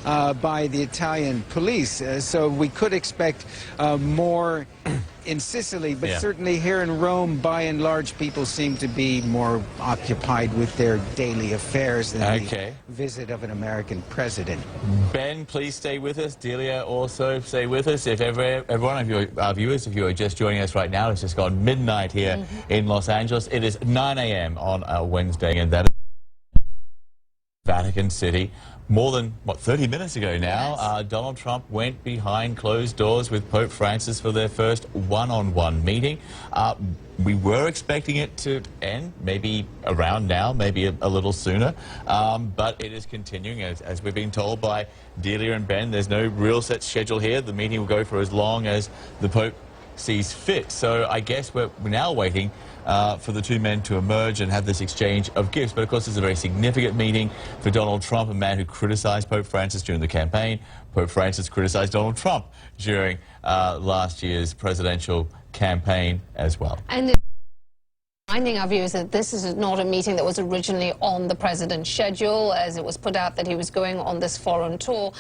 by the Italian police. So we could expect more in Sicily, but certainly here in Rome, by and large, people seem to be more occupied with their daily affairs than the visit of an American president. Ben, please stay with us. Delia, also stay with us. If everyone of our viewers, if you are just joining us right now, it's just gone midnight here in Los Angeles. It is 9 a.m. on a Wednesday, and that is Vatican City. More than, what, 30 minutes ago now, Donald Trump went behind closed doors with Pope Francis for their first one-on-one meeting. We were expecting it to end maybe around now, maybe a little sooner, but it is continuing, as we've been told by Delia and Ben. There's no real set schedule here. The meeting will go for as long as the Pope sees fit. So I guess we're now waiting for the two men to emerge and have this exchange of gifts. But of course, it's a very significant meeting for Donald Trump, a man who criticized Pope Francis during the campaign. Pope Francis criticized Donald Trump during last year's presidential campaign as well. And reminding our viewers that this is not a meeting that was originally on the president's schedule, as it was put out that he was going on this foreign tour.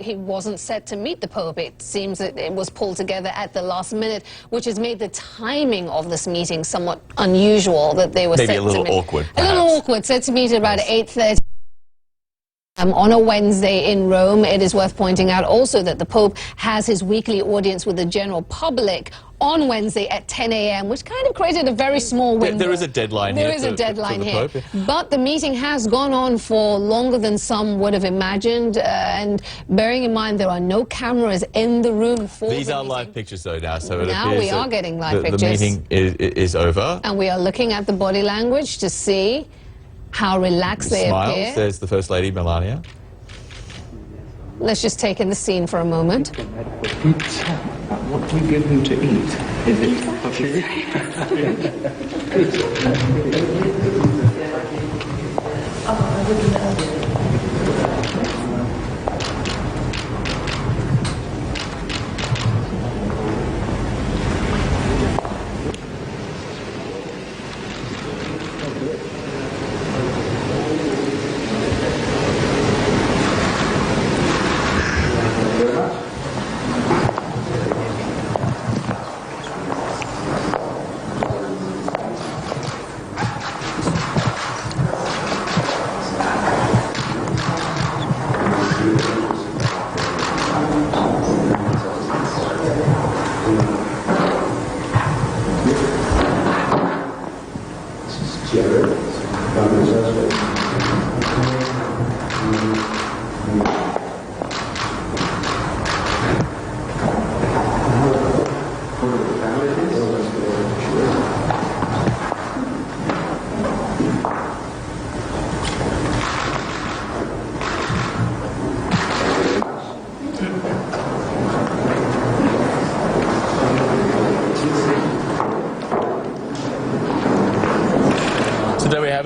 He wasn't set to meet the Pope. It seems that it was pulled together at the last minute, which has made the timing of this meeting somewhat unusual, that they were maybe a little awkward, perhaps. A little awkward. Set to meet at about 8:30. On a Wednesday in Rome. It is worth pointing out also that the Pope has his weekly audience with the general public on Wednesday at 10 a.m., which kind of created a very small window. There is a deadline here. There is a deadline here. Pope. But the meeting has gone on for longer than some would have imagined. And bearing in mind there are no cameras in the room for These the are meeting. Live pictures, though, now. So now we are getting live pictures. The meeting is over. And we are looking at the body language to see how relaxed they appear. There's the First Lady, Melania. Let's just take in the scene for a moment. What do you give them to eat? Is it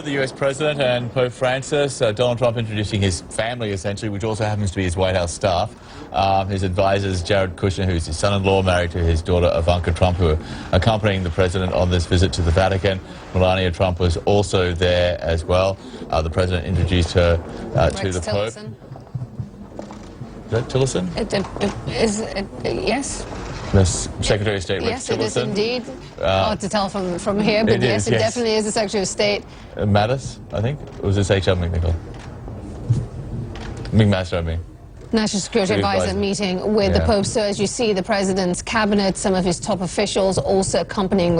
The U.S. President and Pope Francis, Donald Trump introducing his family, essentially, which also happens to be his White House staff. His advisors, Jared Kushner, who's his son-in-law, married to his daughter, Ivanka Trump, who are accompanying the president on this visit to the Vatican. Melania Trump was also there as well. The president introduced her to the Pope. Is that Tillerson? Yes. The Secretary of State, Yes, Rex Tillerson. it is indeed. Hard to tell from here, but yes, it definitely is the Secretary of State. Mattis, I think? Or was this H.L. McNichol? McMaster, I mean. National Security Advisor meeting with the Pope. So as you see, the president's cabinet, some of his top officials also accompanying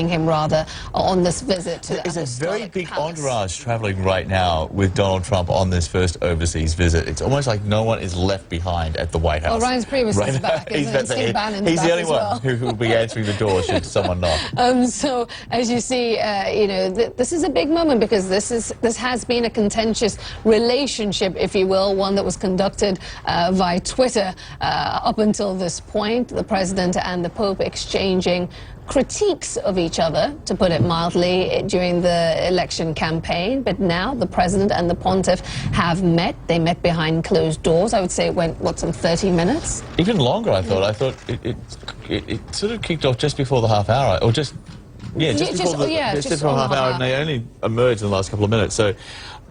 him rather, on this visit to the There's a very big palace. entourage traveling right now with Donald Trump on this first overseas visit. It's almost like no one is left behind at the White House. Well, Ryan's Priebus is back. He's the only one who will be answering the door should someone knock. So as you see, you know, this is a big moment because this has been a contentious relationship, if you will, one that was conducted via Twitter up until this point. The president and the Pope exchanging critiques of each other, to put it mildly, during the election campaign. But now the president and the pontiff have met. They met behind closed doors. I would say it went, what, some 30 minutes? Even longer, I thought. I thought it sort of kicked off just before the half hour, or just before the half hour, and they only emerged in the last couple of minutes. So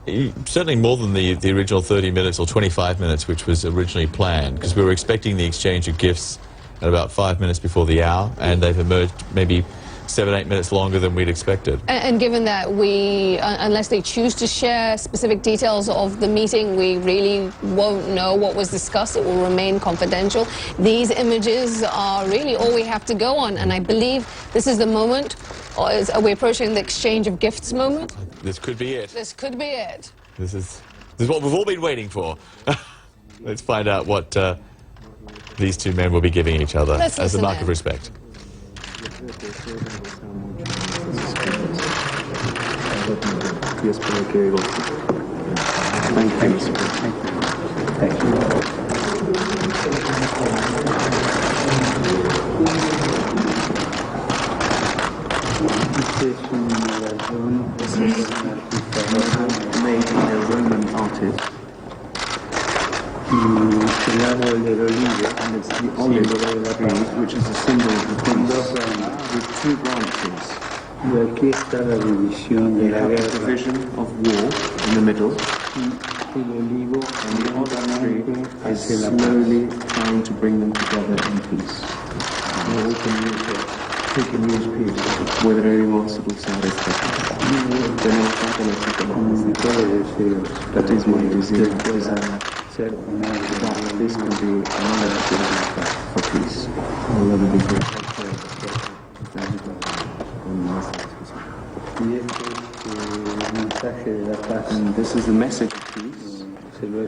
Certainly more than the original 30 minutes or 25 minutes, which was originally planned, because we were expecting the exchange of gifts at about 5 minutes before the hour, and they've emerged maybe 7-8 minutes longer than we'd expected. And given that we, unless they choose to share specific details of the meeting, we really won't know what was discussed. It will remain confidential. These images are really all we have to go on, and I believe this is the moment. Are we approaching the exchange of gifts moment? This could be it. This could be it. This is what we've all been waiting for. Let's find out what these two men will be giving each other as a mark of respect. This is made by a Roman artist. And it's the olive tree, which is a symbol of the peace, with two branches. You have a division of war in the middle, and the olive tree is slowly trying to bring them together in peace. With a very masterful satisfaction. That is my desire. That this can be another for peace. And this is the message of peace. And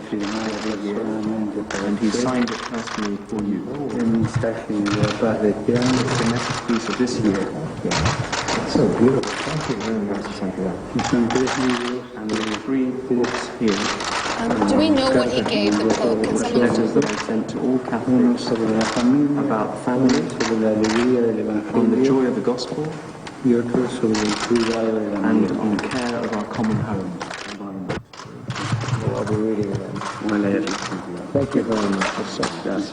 he signed it personally for you. It's the message piece of this year. So beautiful. Thank you very much. And there are 3 books here. Do we know what he gave the Pope? Can someone... Letters that I sent to all Catholics about family, on the joy of the gospel, and on care of our common home. I'll be reading it. Thank you very much for such gracias.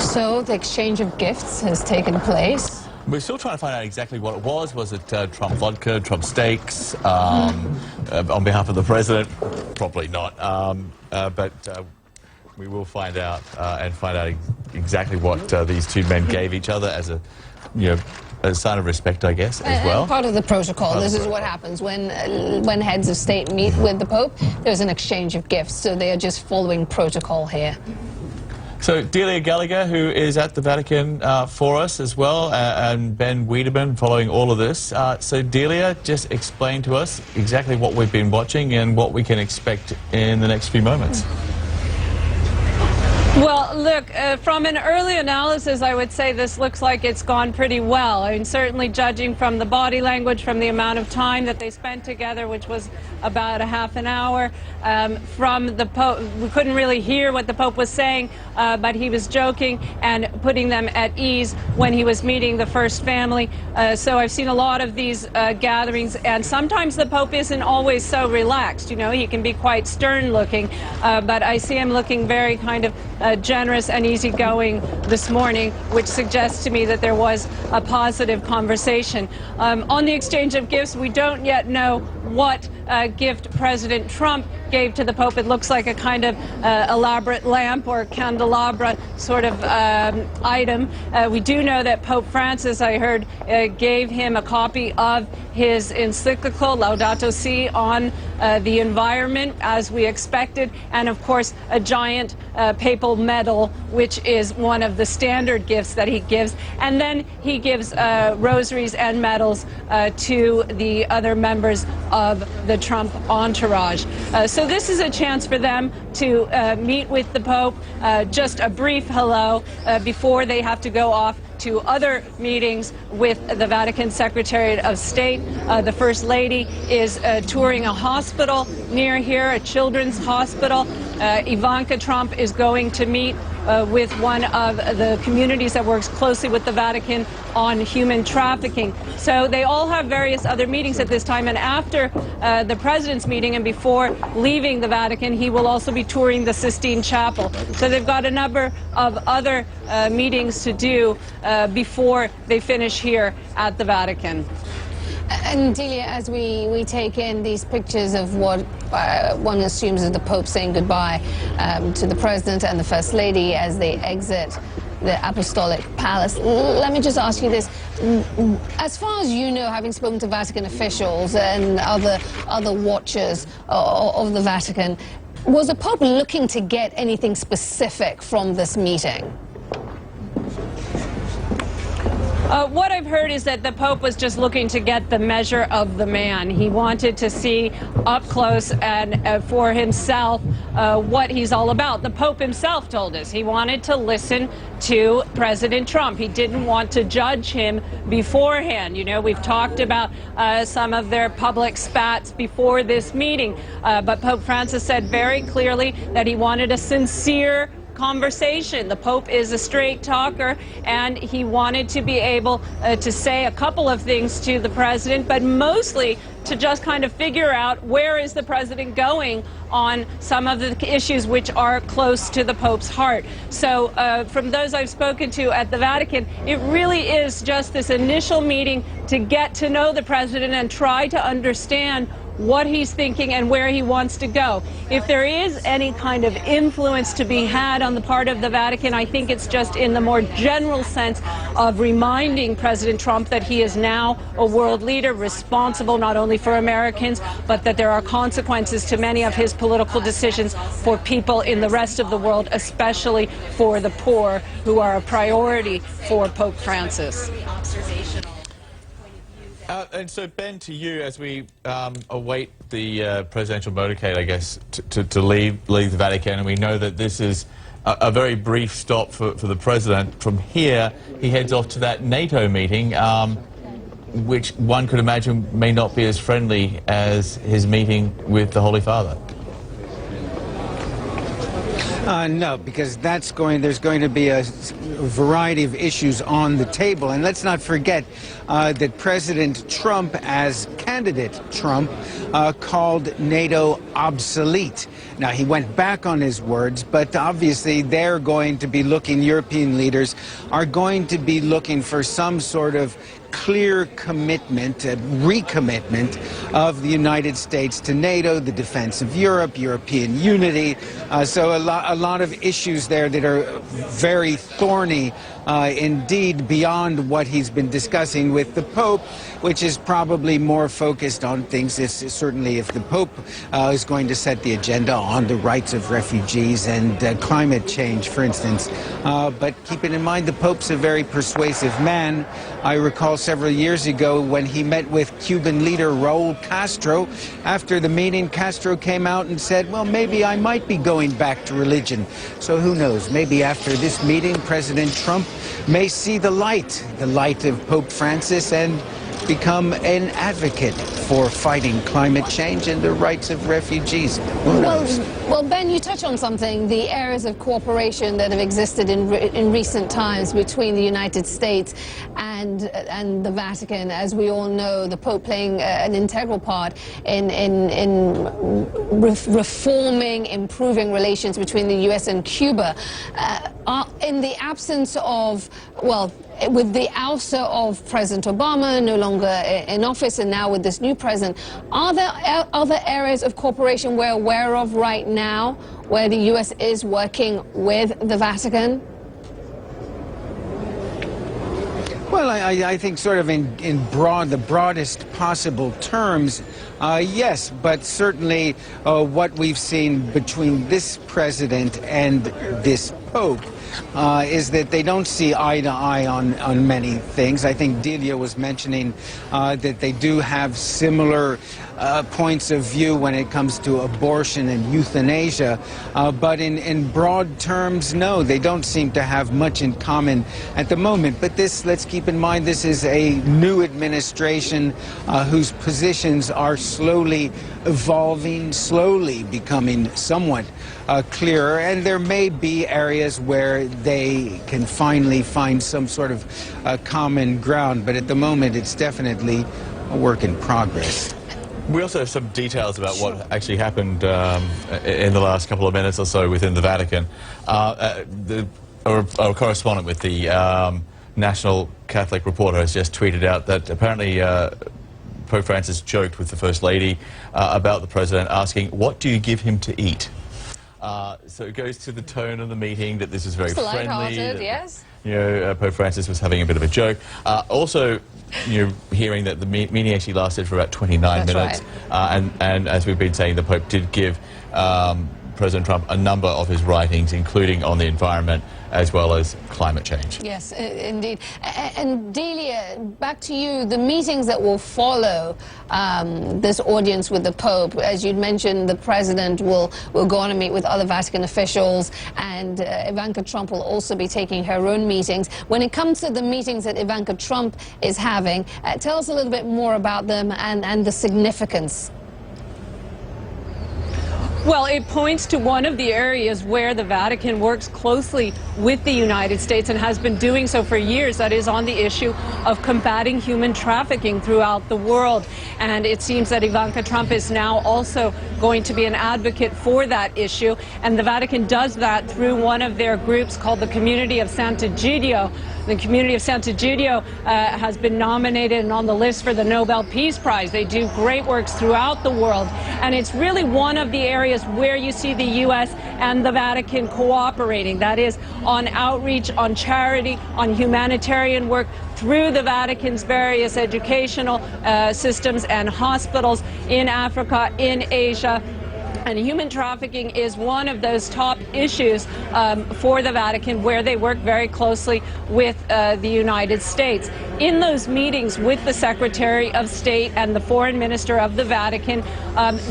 So the exchange of gifts has taken place. We're still trying to find out exactly what it was. Was it Trump vodka, Trump steaks, on behalf of the president? Probably not. But we will find out and find out exactly what these two men gave each other as a, a sign of respect, I guess, as well. And part of the protocol. This is what happens when heads of state meet with the Pope. There's an exchange of gifts, so they are just following protocol here. So Delia Gallagher, who is at the Vatican for us as well, and Ben Wiedemann following all of this. So Delia, just explain to us exactly what we've been watching and what we can expect in the next few moments. Well, look, from an early analysis, I would say this looks like it's gone pretty well. I mean, certainly judging from the body language, from the amount of time that they spent together, which was about a half an hour. From the Pope, we couldn't really hear what the Pope was saying, but he was joking and putting them at ease when he was meeting the first family. So I've seen a lot of these gatherings, and sometimes the Pope isn't always so relaxed. He can be quite stern looking, but I see him looking very kind of generous and easygoing this morning, which suggests to me that there was a positive conversation. On the exchange of gifts, we don't yet know what gift President Trump gave to the Pope. It looks like a kind of elaborate lamp or candelabra sort of item. We do know that Pope Francis, I heard, gave him a copy of his encyclical Laudato Si on the environment, as we expected, and of course a giant papal medal, which is one of the standard gifts that he gives. And then he gives rosaries and medals to the other members of the Trump entourage. So this is a chance for them to meet with the Pope, just a brief hello before they have to go off to other meetings with the Vatican Secretary of State. The First Lady is touring a hospital near here, a children's hospital. Ivanka Trump is going to meet with one of the communities that works closely with the Vatican on human trafficking. So they all have various other meetings at this time, and after the president's meeting and before leaving the Vatican, he will also be touring the Sistine Chapel. So they've got a number of other meetings to do before they finish here at the Vatican. And Delia, as we take in these pictures of what one assumes is the Pope saying goodbye to the President and the First Lady as they exit the Apostolic Palace, let me just ask you this. As far as you know, having spoken to Vatican officials and other watchers of the Vatican, was the Pope looking to get anything specific from this meeting? What I've heard is that the Pope was just looking to get the measure of the man. He wanted to see up close and for himself what he's all about. The Pope himself told us he wanted to listen to President Trump. He didn't want to judge him beforehand. You know, we've talked about some of their public spats before this meeting, but Pope Francis said very clearly that he wanted a sincere conversation. The Pope is a straight talker, and he wanted to be able to say a couple of things to the president, but mostly to just kind of figure out where is the president going on some of the issues which are close to the Pope's heart. So from those I've spoken to at the Vatican, it really is just this initial meeting to get to know the president and try to understand what he's thinking and where he wants to go. If there is any kind of influence to be had on the part of the Vatican, I think it's just in the more general sense of reminding President Trump that he is now a world leader, responsible not only for Americans, but that there are consequences to many of his political decisions for people in the rest of the world, especially for the poor, who are a priority for Pope Francis. And so, Ben, to you, as we await the presidential motorcade, I guess, to leave the Vatican, and we know that this is a very brief stop for the president. From here, he heads off to that NATO meeting, which one could imagine may not be as friendly as his meeting with the Holy Father. No, because there's going to be a variety of issues on the table. And let's not forget that President Trump, as candidate Trump, called NATO obsolete. Now, he went back on his words, but obviously they're going to be looking, European leaders are going to be looking for some sort of clear commitment, recommitment of the United States to NATO, the defense of Europe, European unity. So a lot of issues there that are very thorny indeed, beyond what he's been discussing with the Pope, which is probably more focused on things. Certainly if the Pope is going to set the agenda on the rights of refugees and climate change, for instance. But keeping in mind, the Pope's a very persuasive man. I recall several years ago when he met with Cuban leader Raul Castro. After the meeting, Castro came out and said, well, maybe I might be going back to religion. So who knows? Maybe after this meeting, President Trump may see the light of Pope Francis and become an advocate for fighting climate change and the rights of refugees. Who knows? Well, Ben, you touch on something, the areas of cooperation that have existed in recent times between the United States and the Vatican. As we all know, the Pope playing an integral part in reforming, improving relations between the U.S. and Cuba. In the absence of, well, with the ouster of President Obama no longer in office, and now with this new president, are there other areas of cooperation we're aware of right now where the U.S. is working with the Vatican? Well, I think sort of in the broadest possible terms, yes, but certainly what we've seen between this president and this Pope is that they don't see eye to eye on many things. I think Delia was mentioning that they do have similar points of view when it comes to abortion and euthanasia, but in broad terms, no, they don't seem to have much in common at the moment. But this, let's keep in mind, this is a new administration whose positions are slowly evolving, slowly becoming somewhat clearer, and there may be areas where they can finally find some sort of common ground, but at the moment it's definitely a work in progress. We also have some details about what actually happened in the last couple of minutes or so within the Vatican. A correspondent with the National Catholic Reporter has just tweeted out that apparently Pope Francis joked with the First Lady about the President, asking, "What do you give him to eat?" So it goes to the tone of the meeting that this is very friendly. Lighthearted, yes. You know, Pope Francis was having a bit of a joke. Also, you know, hearing that the meeting actually lasted for about 29 minutes. Right. And as we've been saying, the Pope did give President Trump a number of his writings, including on the environment as well as climate change. Yes, indeed. And Delia, back to you, the meetings that will follow this audience with the Pope. As you'd mentioned, the President will go on and meet with other Vatican officials, and Ivanka Trump will also be taking her own meetings. When it comes to the meetings that Ivanka Trump is having, tell us a little bit more about them and the significance. Well, it points to one of the areas where the Vatican works closely with the United States and has been doing so for years. That is on the issue of combating human trafficking throughout the world. And it seems that Ivanka Trump is now also going to be an advocate for that issue. And the Vatican does that through one of their groups called the Community of Sant'Egidio. The Community of Sant'Egidio has been nominated and on the list for the Nobel Peace Prize. They do great works throughout the world. And it's really one of the areas where you see the U.S. and the Vatican cooperating. That is on outreach, on charity, on humanitarian work through the Vatican's various educational systems and hospitals in Africa, in Asia. And human trafficking is one of those top issues for the Vatican, where they work very closely with the United States. In those meetings with the Secretary of State and the Foreign Minister of the Vatican,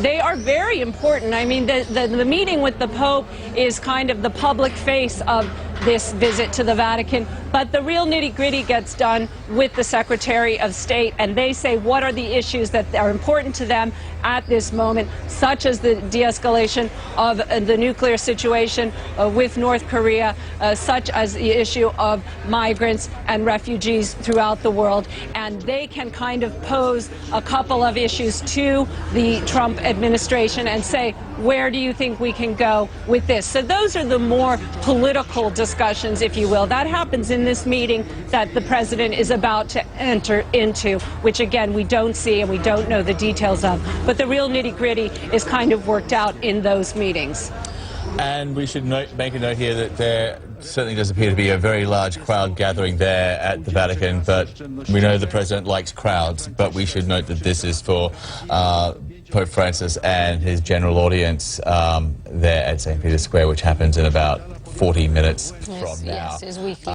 they are very important. I mean, the meeting with the Pope is kind of the public face of this visit to the Vatican, but the real nitty-gritty gets done with the Secretary of State, and they say what are the issues that are important to them at this moment, such as the de-escalation of the nuclear situation with North Korea, such as the issue of migrants and refugees throughout the world. And they can kind of pose a couple of issues to the Trump administration and say, where do you think we can go with this? So those are the more political discussions, if you will. That happens in this meeting that the president is about to enter into, which again we don't see and we don't know the details of. But the real nitty-gritty is kind of worked out in those meetings. And we should make a note here that there certainly does appear to be a very large crowd gathering there at the Vatican, but we know the president likes crowds, but we should note that this is for Pope Francis and his general audience there at St. Peter's Square, which happens in about 40 minutes from now. Yes, his weekly